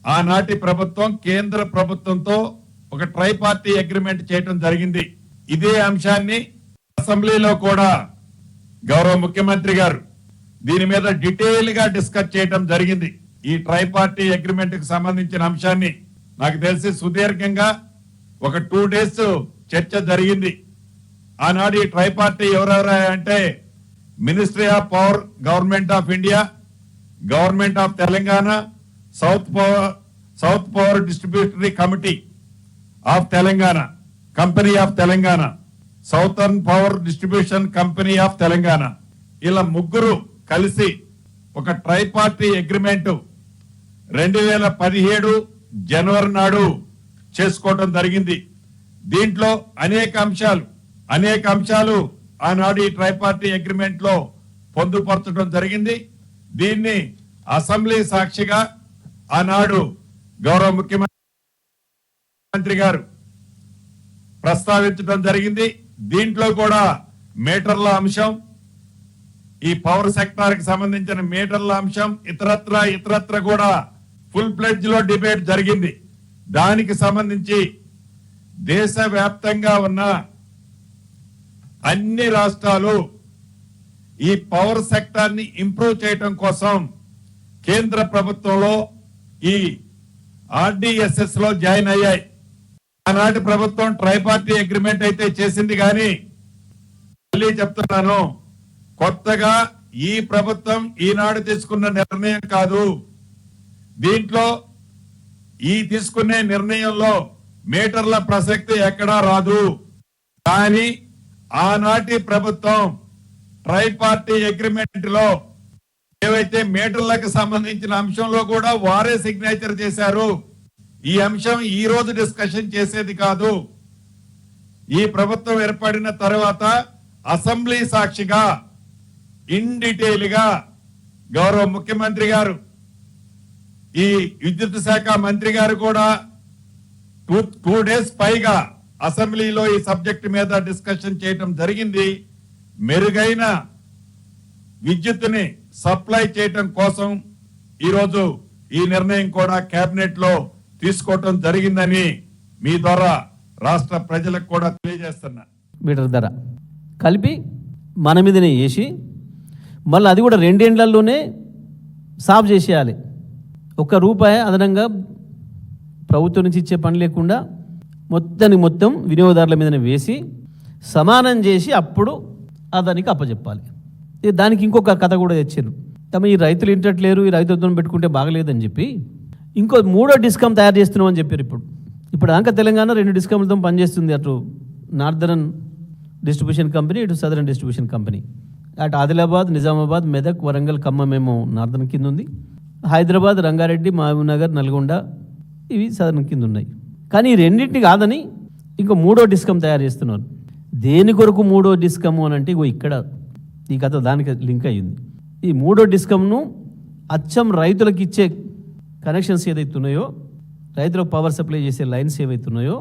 ఆనాటి ప్రభుత్వం కేంద్ర ప్రభుత్వంతో ఒక ట్రైపార్టీ అగ్రిమెంట్ చేయడం జరిగింది. ఇదే అంశాన్ని అసెంబ్లీలో కూడా గౌరవ ముఖ్యమంత్రి గారు దీని మీద డీటెయిల్ గా డిస్కస్ చేయడం జరిగింది. ఈ ట్రైపార్టీ అగ్రిమెంట్ కి సంబంధించిన అంశాన్ని నాకు తెలిసి సుదీర్ఘంగా ఒక 2 days చర్చ జరిగింది. ఆనాడు ఈ ట్రైపార్టీ ఎవరెవరా అంటే ministry of power, government of India, government of Telangana, south power distributary committee of Telangana, company of Telangana, southern power distribution company of Telangana, ఇలా ముగ్గురు కలిసి ఒక ట్రైపార్టీ అగ్రిమెంట్ 2017 జనవరి నాడు చేసుకోవడం జరిగింది. దీంట్లో అనేక అంశాలు ఆనాడు ఈ ట్రైపార్టీ అగ్రిమెంట్ లో పొందుపరచడం జరిగింది. దీన్ని అసెంబ్లీ సాక్షిగా ఆనాడు గౌరవ ముఖ్యమంత్రి గారు ప్రస్తావించడం జరిగింది. దీంట్లో కూడా మీటర్ల అంశం, ఈ పవర్ సెక్టార్ కి సంబంధించిన మీటర్ల అంశం, ఇతరత్ర కూడా ఫుల్ ప్లెడ్జ్ లో డిబేట్ జరిగింది. దానికి సంబంధించి దేశవ్యాప్తంగా ఉన్న అన్ని రాష్ట్రాలు ఈ పవర్ సెక్టార్ ని ఇంప్రూవ్ చేయడం కోసం కేంద్ర ప్రభుత్వంలో ఈ ఆర్డిఎస్ఎస్ లో జాయిన్ అయ్యాయి. ఆనాటి ప్రభుత్వం ట్రైపార్టీ అగ్రిమెంట్ అయితే చేసింది, కానీ మళ్ళీ చెప్తున్నాను, కొత్తగా ఈ ప్రభుత్వం ఈనాడు తీసుకున్న నిర్ణయం కాదు. దీంట్లో ఈ తీసుకునే నిర్ణయంలో మీటర్ల ప్రసక్తి ఎక్కడా రాదు. కానీ ఆనాటి ప్రభుత్వం ట్రైపార్టీ అగ్రిమెంట్ లో ఏవైతే మీటర్లకు సంబంధించిన అంశంలో కూడా వారే సిగ్నేచర్ చేశారు. ఈ అంశం ఈ రోజు డిస్కషన్ చేసేది కాదు. ఈ ప్రభుత్వం ఏర్పడిన తర్వాత అసెంబ్లీ సాక్షిగా ఇన్ డీటెయిల్ గా గౌరవ ముఖ్యమంత్రి గారు, ఈ విద్యుత్ శాఖ మంత్రి గారు కూడా 2 days పైగా అసెంబ్లీలో ఈ సబ్జెక్ట్ మీద డిస్కషన్ చేయడం జరిగింది. మెరుగైన విద్యుత్తుని సప్లై చేయటం కోసం ఈరోజు ఈ నిర్ణయం కూడా కేబినెట్ లో తీసుకోవటం జరిగిందని మీ ద్వారా రాష్ట్ర ప్రజలకు కూడా తెలియజేస్తున్నా. మీటర్ ధర కలిపి మన మీదనే వేసి మళ్ళీ అది కూడా 2 ఏళ్లలోనే సాఫ్ చేసేయాలి. ₹1 అదనంగా ప్రభుత్వం నుంచి ఇచ్చే పని లేకుండా మొత్తం వినియోగదారుల మీదనే వేసి సమానం చేసి అప్పుడు అదానికి అప్పచెప్పాలి. దానికి ఇంకొక కథ కూడా తెచ్చారు. తమ ఈ రైతులు ఇంటట్లేరు, ఈ రైతులతో పెట్టుకుంటే బాగలేదని చెప్పి ఇంకో 3వ డిస్కమ్ తయారు చేస్తున్నామని చెప్పారు. ఇప్పుడు దాకా తెలంగాణ 2 డిస్కమ్లతో పనిచేస్తుంది. అటు నార్దర్న్ డిస్ట్రిబ్యూషన్ కంపెనీ, ఇటు సదరన్ డిస్ట్రిబ్యూషన్ కంపెనీ. అటు ఆదిలాబాద్, నిజామాబాద్, మెదక్, వరంగల్, ఖమ్మం ఏమో నార్దర్న్ కింద ఉంది. హైదరాబాద్, రంగారెడ్డి, మహబూబ్నగర్, నల్గొండ ఇవి సదరన్ కింద ఉన్నాయి. కానీ ఈ రెండింటిని కాదని ఇంకో 3వ డిస్కమ్ తయారు చేస్తున్నారు. దేని కొరకు 3వ డిస్కమ్ అని అంటే ఇక్కడ ఈ కథ దానికి లింక్ అయ్యింది. ఈ 3వ డిస్కమ్ను అచ్చం రైతులకు ఇచ్చే కనెక్షన్స్ ఏదైతే ఉన్నాయో, రైతులకు పవర్ సప్లై చేసే లైన్స్ ఏవైతే ఉన్నాయో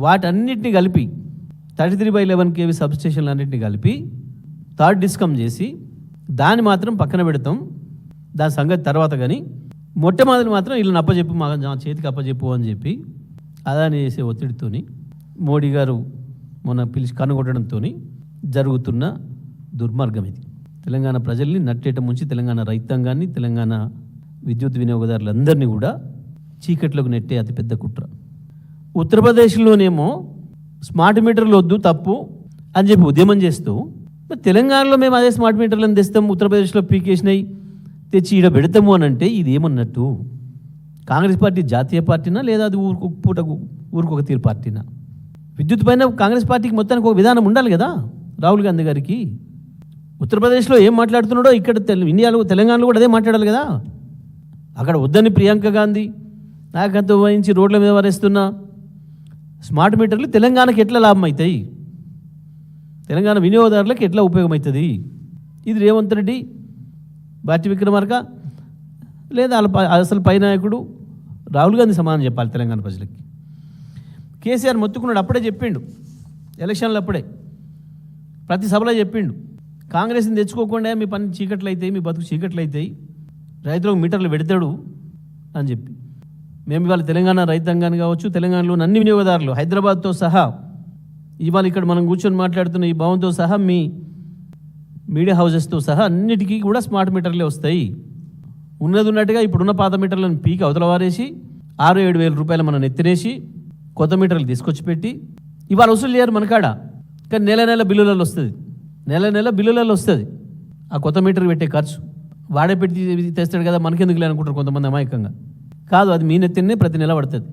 వాటన్నిటిని కలిపి 33/11 kV సబ్స్టేషన్లు అన్నింటినీ కలిపి 3rd డిస్కమ్ చేసి దాన్ని మాత్రం పక్కన పెడతాం, దాని సంగతి తర్వాత. కానీ మొట్టమొదటి మాత్రం వీళ్ళని అప్పచెప్పు, మా చేతికి అప్పచెప్పు అని చెప్పి అదాని చేసే ఒత్తిడితోని మోడీ గారు మొన్న పిలిచి కనుగొట్టడంతో జరుగుతున్న దుర్మార్గం ఇది. తెలంగాణ ప్రజల్ని నట్టేట ముంచి తెలంగాణ రైతాంగాన్ని, తెలంగాణ విద్యుత్ వినియోగదారులందరినీ కూడా చీకట్లోకి నెట్టే అతిపెద్ద కుట్ర. ఉత్తరప్రదేశ్లోనేమో స్మార్ట్ మీటర్లు వద్దు, తప్పు అని చెప్పి ఉద్యమం చేస్తూ, తెలంగాణలో మేము అదే స్మార్ట్ మీటర్లను తెస్తాం, ఉత్తరప్రదేశ్లో పీకేసినాయి తెచ్చి ఈడ పెడతాము అని అంటే ఇది ఏమన్నట్టు? కాంగ్రెస్ పార్టీ జాతీయ పార్టీనా, లేదా అది ఊరికొక తీరు పార్టీనా? విద్యుత్ పైన కాంగ్రెస్ పార్టీకి మొత్తానికి ఒక విధానం ఉండాలి కదా. రాహుల్ గాంధీ గారికి ఉత్తరప్రదేశ్లో ఏం మాట్లాడుతున్నాడో ఇక్కడ ఇండియాలో, తెలంగాణలో కూడా అదే మాట్లాడాలి కదా. అక్కడ వద్దని ప్రియాంక గాంధీ నాయకత్వం వహించి రోడ్ల మీద వరేస్తున్న స్మార్ట్ మీటర్లు తెలంగాణకి ఎట్లా లాభం అవుతాయి, తెలంగాణ వినియోగదారులకు ఎట్లా ఉపయోగమవుతుంది? ఇది రేవంత్ రెడ్డి, బాటి విక్రమార్క, లేదా అసలు పై నాయకుడు రాహుల్ గాంధీ సమాధానం చెప్పాలి తెలంగాణ ప్రజలకి. కేసీఆర్ మొత్తుకున్నాడు, అప్పుడే చెప్పిండు, ఎలక్షన్లు అప్పుడే ప్రతి సభలో చెప్పిండు, కాంగ్రెస్ని తెచ్చుకోకుండా మీ పని చీకట్లు అవుతాయి, మీ బతుకు చీకట్లు అవుతాయి, రైతులకు మీటర్లు పెడతాడు అని చెప్పి. మేము ఇవాళ తెలంగాణ రైతాంగాన్ని కావచ్చు, తెలంగాణలోని అన్ని వినియోగదారులు హైదరాబాద్తో సహా ఇవాళ ఇక్కడ మనం కూర్చొని మాట్లాడుతున్న ఈ భవన్తో సహా మీ మీడియా హౌసెస్తో సహా అన్నిటికీ కూడా స్మార్ట్ మీటర్లే వస్తాయి. ఉన్నట్టుగా ఇప్పుడున్న పాత మీటర్లను పీకి అవతల వారేసి 6-7 వేల రూపాయలు మనం ఎత్తినేసి కొత్త మీటర్లు తీసుకొచ్చి పెట్టి ఇవాళ వసూలు చేయరు మనకాడ. కానీ నెల బిల్లులలో వస్తుంది, నెల బిల్లులలో వస్తుంది ఆ కొత్త మీటర్ పెట్టే ఖర్చు. వాడే పెట్టి తెస్తాడు కదా, మనకెందుకు అనుకుంటారు కొంతమంది అమాయకంగా. కాదు, అది మీ నెత్తినే ప్రతి నెల పడుతుంది.